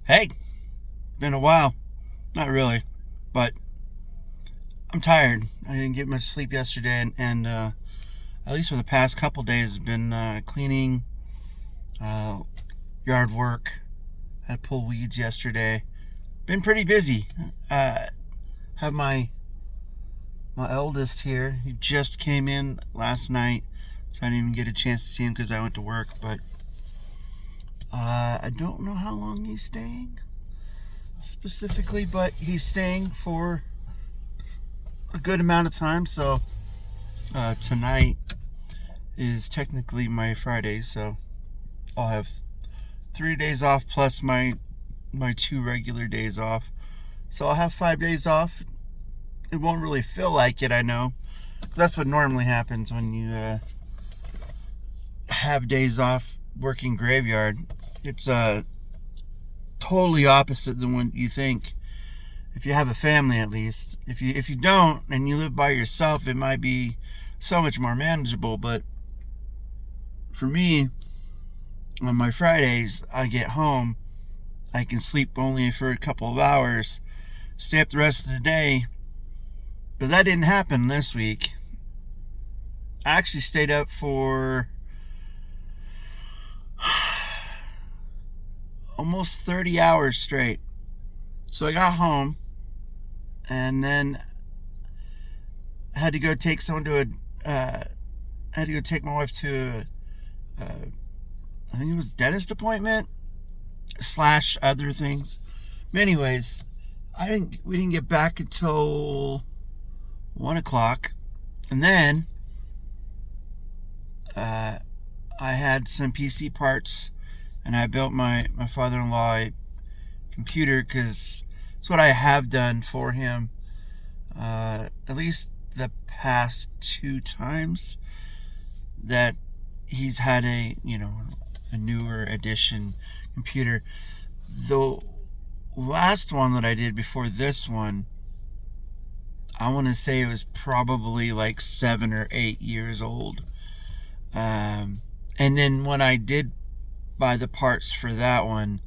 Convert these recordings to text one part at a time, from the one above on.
Hey, been a while. Not really, but I'm tired. I didn't get much sleep yesterday, and at least for the past couple days, I've been cleaning, uh, yard work. Had to pull weeds yesterday. Been pretty busy. Have my eldest here. He just came in last night, so I didn't even get a chance to see him because I went to work. But I don't know how long he's staying specifically, but he's staying for a good amount of time. So tonight is technically my Friday, so I'll have 3 days off plus my 2 regular days off. So I'll have 5 days off. It won't really feel like it, I know, 'cause that's what normally happens when you have days off working graveyard. It's totally opposite than what you think. If you have a family, at least. If you don't and you live by yourself, it might be so much more manageable. But for me, on my Fridays, I get home, I can sleep only for a couple of hours, stay up the rest of the day. But that didn't happen this week. I actually stayed up for almost 30 hours straight. So I got home and then had to go take someone to had to go take my wife to I think it was dentist appointment / other things. But anyways, we didn't get back until 1 o'clock, and then I had some PC parts, and I built my father-in-law a computer because it's what I have done for him at least the past 2 times that he's had a newer edition computer. The last one that I did before this one, I want to say it was probably like 7 or 8 years old. And then when I did buy the parts for that one,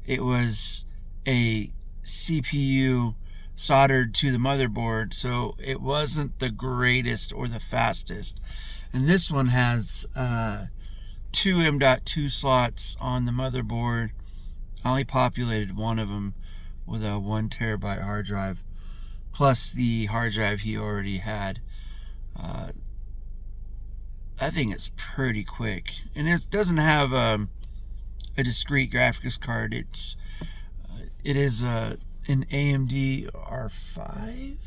it was a CPU soldered to the motherboard, so it wasn't the greatest or the fastest. And this one has 2 M.2 slots on the motherboard. I only populated one of them with a 1 terabyte hard drive, plus the hard drive he already had. I think it's pretty quick, and it doesn't have a discrete graphics card. It is an AMD R5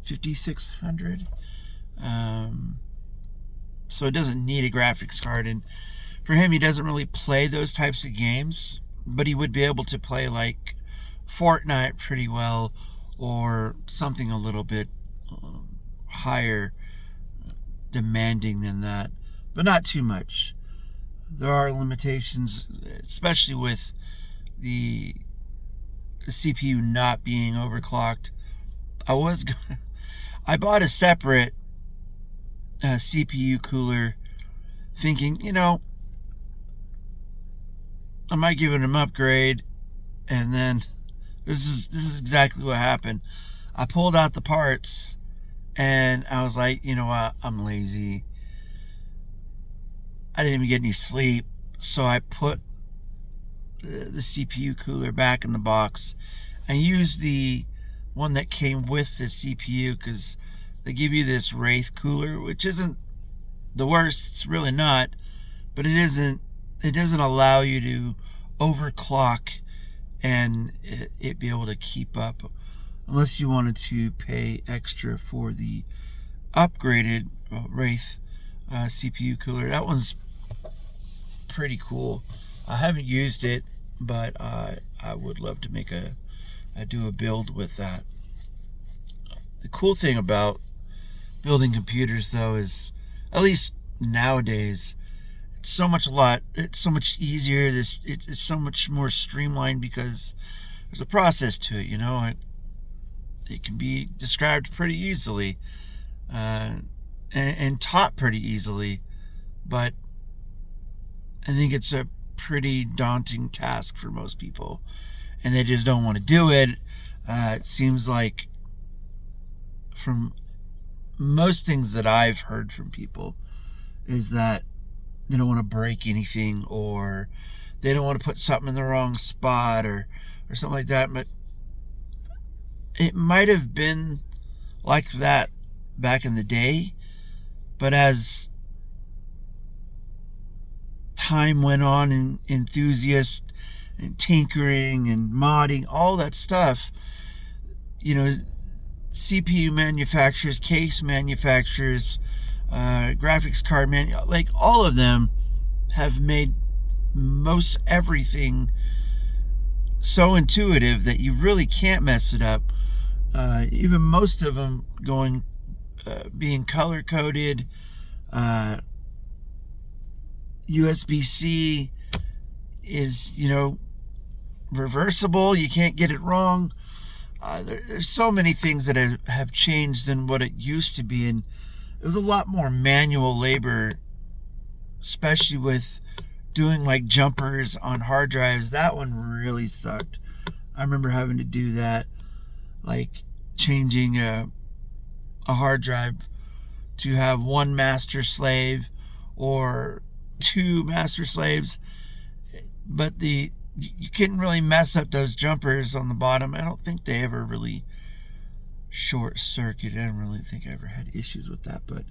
5600. So it doesn't need a graphics card, and for him, he doesn't really play those types of games, but he would be able to play like Fortnite pretty well, or something a little bit higher demanding than that, but not too much. There are limitations, especially with the CPU not being overclocked. I bought a separate CPU cooler, thinking, I might give it an upgrade, and then this is exactly what happened. I pulled out the parts, and I was like, you know what, I'm lazy. I didn't even get any sleep, so I put the CPU cooler back in the box. I used the one that came with the CPU because they give you this Wraith cooler, which isn't the worst. It's really not, but it doesn't allow you to overclock and it be able to keep up, unless you wanted to pay extra for the upgraded Wraith CPU cooler. That one's pretty cool. I haven't used it, but I would love to make do a build with that. The cool thing about building computers, though, is, at least nowadays, it's so much easier. It's so much more streamlined because there's a process to it. It can be described pretty easily and taught pretty easily, but I think it's a pretty daunting task for most people, and they just don't want to do it. It seems like from most things that I've heard from people is that they don't want to break anything, or they don't want to put something in the wrong spot, or something like that. But it might have been like that back in the day, but as time went on, and enthusiasts and tinkering and modding, all that stuff, CPU manufacturers, case manufacturers, graphics card like all of them have made most everything so intuitive that you really can't mess it up. Even most of them being color coded, USB-C is, reversible. You can't get it wrong. There's so many things that have changed than what it used to be, and it was a lot more manual labor, especially with doing like jumpers on hard drives. That one really sucked. I remember having to do that, like changing a hard drive to have one master slave or two master slaves, but you couldn't really mess up those jumpers on the bottom. I don't think they ever really short circuited. I don't really think I ever had issues with that, but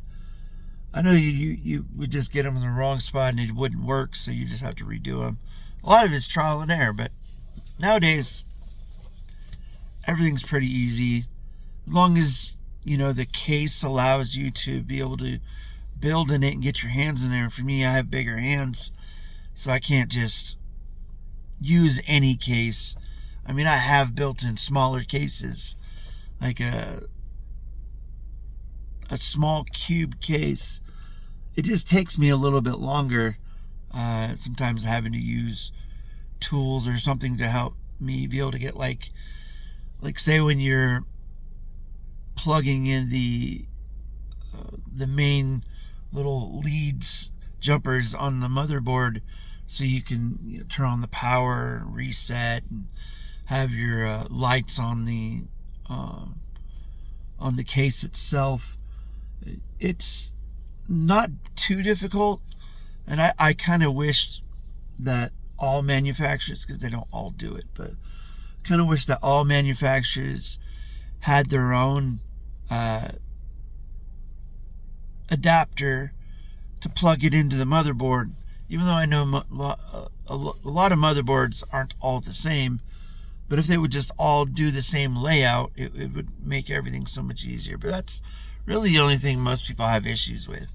I know you would just get them in the wrong spot and it wouldn't work, so you just have to redo them. A lot of it's trial and error, but nowadays everything's pretty easy, as long as the case allows you to be able to build in it and get your hands in there. For me, I have bigger hands, so I can't just use any case. I mean, I have built in smaller cases, like a small cube case. It just takes me a little bit longer, sometimes having to use tools or something to help me be able to get like say when you're plugging in the main little leads jumpers on the motherboard, so you can turn on the power, reset, and have your lights on the case itself. It's not too difficult, and I kind of wished that all manufacturers, because they don't all do it, but kind of wish that all manufacturers had their own adapter to plug it into the motherboard. Even though I know a lot of motherboards aren't all the same, but if they would just all do the same layout, it would make everything so much easier. But that's really the only thing most people have issues with,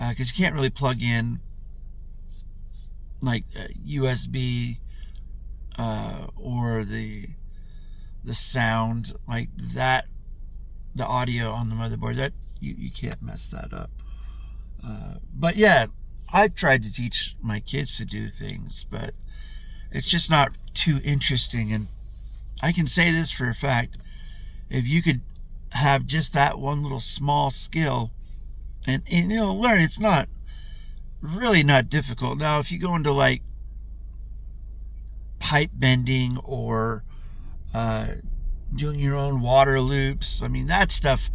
because you can't really plug in like USB or the sound like that, the audio on the motherboard. That you can't mess that up. But yeah, I've tried to teach my kids to do things, but it's just not too interesting. And I can say this for a fact: if you could have just that one little small skill and learn, it's not really not difficult. Now, if you go into like pipe bending or doing your own water loops, I mean, that stuff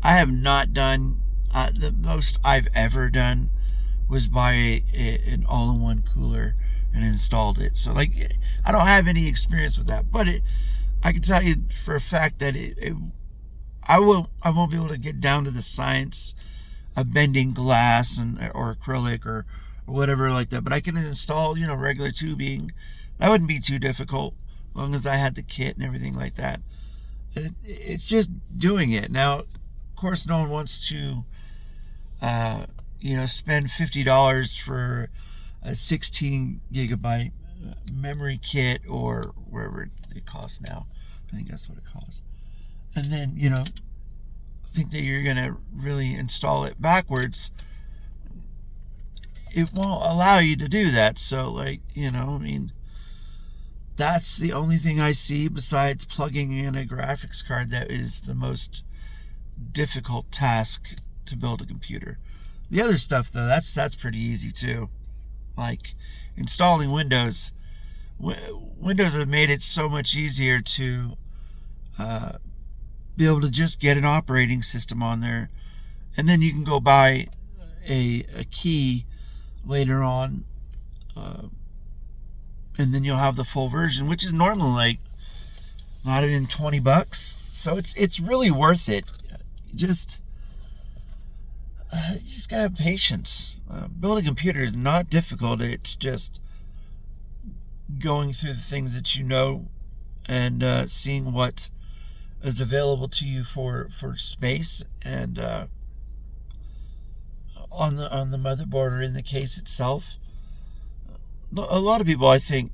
I have not done. The most I've ever done was buy an all-in-one cooler and installed it. So like, I don't have any experience with that, but I can tell you for a fact that I won't be able to get down to the science of bending glass or acrylic or whatever like that. But I can install regular tubing. That wouldn't be too difficult, as long as I had the kit and everything like that. It's just doing it. Now, of course, no one wants to spend $50 for a 16 gigabyte memory kit or wherever it costs now. I think that's what it costs. And then, think that you're going to really install it backwards. It won't allow you to do that. So, that's the only thing I see besides plugging in a graphics card that is the most difficult task to build a computer. The other stuff, though, that's pretty easy too. like installing Windows. Windows have made it so much easier to be able to just get an operating system on there, and then you can go buy a key later on, and then you'll have the full version, which is normally like not even $20. So it's really worth it. Just you just gotta have patience. Building a computer is not difficult. It's just going through the things that you know and seeing what is available to you for space and on the motherboard or in the case itself. A lot of people, I think,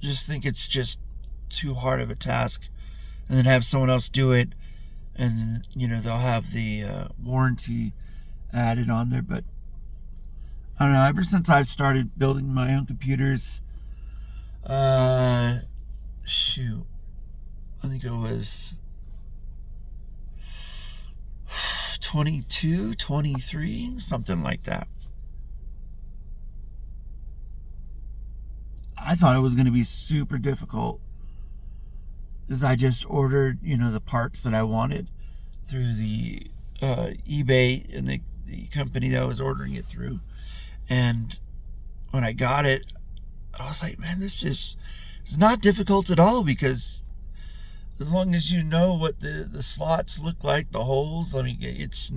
just think it's just too hard of a task, and then have someone else do it, and they'll have the warranty added on there. But I don't know. Ever since I've started building my own computers, I think it was 22, 23, something like that. I thought it was going to be super difficult, because I just ordered, the parts that I wanted through the eBay and the company that I was ordering it through. And when I got it, I was like, man, it's not difficult at all, because as long as you know what the slots look like, the holes, it's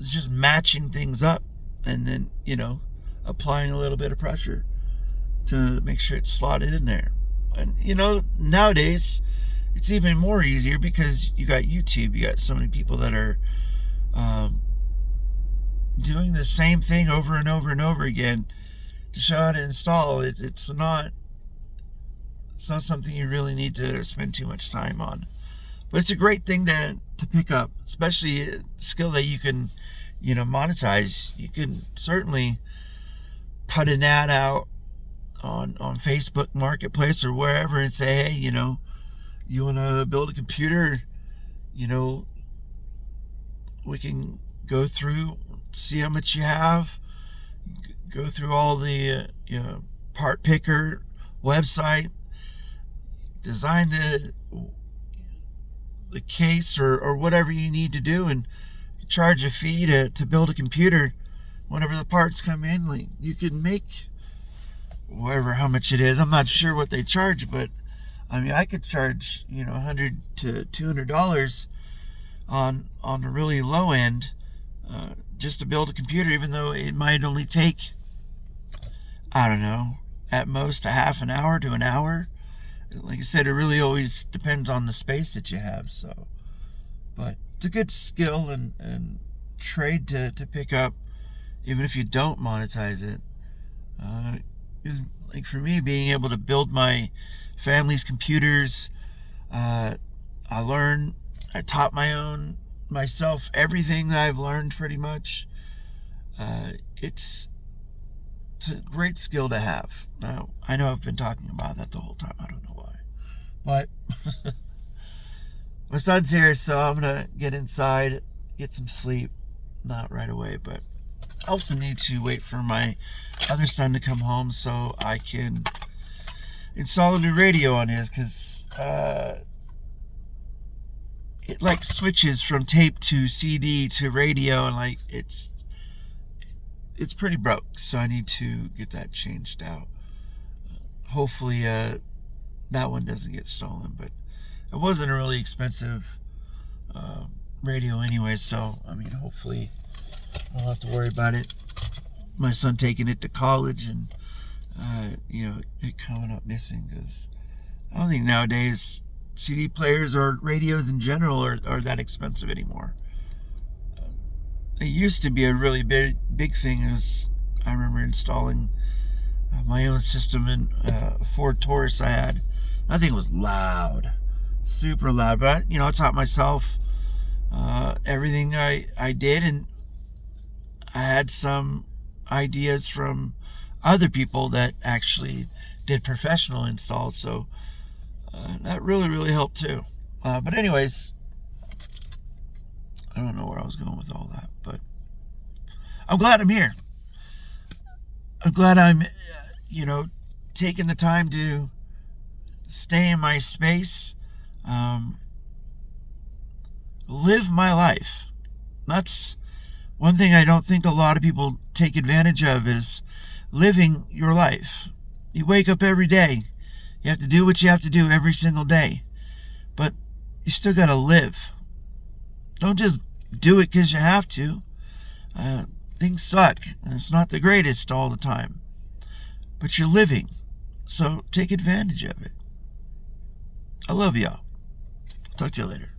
just matching things up, and then, applying a little bit of pressure to make sure it's slotted in there. And, nowadays, it's even more easier because you got YouTube. You got so many people that are doing the same thing over and over and over again to show how to install. It's not something you really need to spend too much time on. But it's a great thing to pick up, especially a skill that you can, monetize. You can certainly put an ad out on Facebook Marketplace or wherever and say, hey, you want to build a computer, we can go through, see how much you have, go through all the part picker website, design the case or whatever you need to do, and charge a fee to build a computer. Whenever the parts come in, you can make how much it is. I'm not sure what they charge, but I could charge $100 to $200 on a really low end, just to build a computer, even though it might only take, I don't know, at most a half an hour to an hour. Like I said, it really always depends on the space that you have. So, but it's a good skill and trade to pick up, even if you don't monetize it. Is like for me, being able to build my family's computers. I taught myself everything that I've learned pretty much. It's a great skill to have. Now, I know I've been talking about that the whole time. I don't know why. But my son's here, so I'm going to get inside, get some sleep. Not right away, but I also need to wait for my other son to come home so I can install a new radio on his, because it switches from tape to CD to radio, and it's pretty broke, so I need to get that changed out. Hopefully that one doesn't get stolen, but it wasn't a really expensive radio anyway, so hopefully I don't have to worry about it. My son taking it to college and it coming up missing, because I don't think nowadays CD players or radios in general are that expensive anymore. It used to be a really big thing. As I remember installing my own system in a Ford Taurus I had. That thing was loud, super loud. But I taught myself everything I did, and I had some ideas from other people that actually did professional installs, so that really helped too. But anyways, I don't know where I was going with all that, but I'm glad I'm here. I'm glad I'm, taking the time to stay in my space, um, live my life. That's one thing I don't think a lot of people take advantage of is living your life. You wake up every day. You have to do what you have to do every single day. But you still got to live. Don't just do it because you have to. Things suck. And it's not the greatest all the time. But you're living. So take advantage of it. I love y'all. Talk to you later.